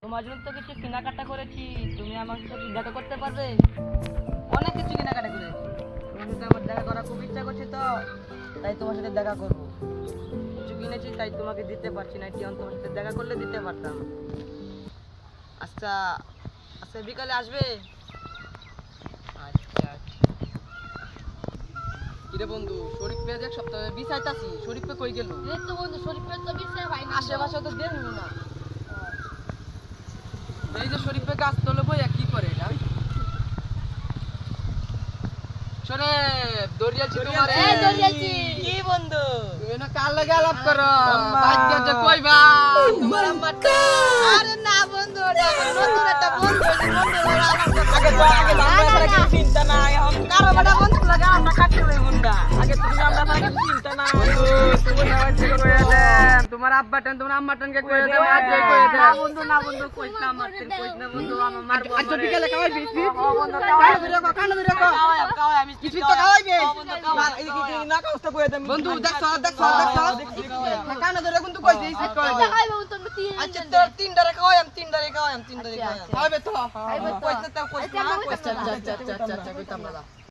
তোমার জন্য তো কিছু কেনাকাটা করেছি, তুমি আমার সাথে দেখা করতে পারবে? অনেক কিছু কেনাকাটা করেছি, তোমার সাথে আমার দেখা করার খুব ইচ্ছা করছে, তো তাই তোমার সাথে দেখা করব। কিছু কিনেছি তাই তোমাকে দিতে পারছি না, টিয়ন তোমার সাথে দেখা করলে দিতে পারতাম। আচ্ছা আচ্ছা, বিকালে আসবে? আচ্ছা আচ্ছা। কিরে বন্ধু, শরীফ পেঁয়াজ এক সপ্তাহ বিচাইতাছি, শরীফ পে কই গেল? এই তো বন্ধু শরীফ তো বিছায় ভাই না আশেপাশে তো দেখি না। এই যে শরীফে গাছ তোলে বইয়া কি করে এটা? শোনে দরিয়াছি তোমার, এই দরিয়াছি। কি বন্ধু তুমি না কাল লাগা আলাপ করো, ভাগ্য যে কইবা তোমার আম্মাটা। আরে না বন্ধু, ওটা নতুন একটা বন্ধু, বন্ধু আগে তো আগে আমরা কি চিন্তা না, এখন কারো বড় বন্ধু লাগা আমরা কাটতে লই বুন্ডা। আগে তুমি আমরা কি চিন্তা না বন্ধু, তুমি সবাই ঠিক করে দেন, তোমার আব্বাটান তোমার আম্মাটানকে কইয়া দেন, আজ কইয়া দেন। না বন্ধু না বন্ধু, কইছ না মারতেন, কইছ না বন্ধু, আমার মারবো। আজ বিকেলে খাওয়াই বিসি ও বন্ধু, কাওয়া ধরে কো, কানে ধরে কো, কাওয়া আমি কিছু তো খাওয়াইবে না, কাউস্তা কইয়া দেন বন্ধু। দেখছ দেখছ কানে ধরে কিন্তু কই দেই সিট করে দে। খাইবো তুমি তিন আচ্ছা তোর তিনটারে খাওয়াম, তিনটারে খাওয়াম, তিনটারে খাওয়াম, খাওয়াবে তো কইছ না, কইছ না, কইছ না, কইতাম না।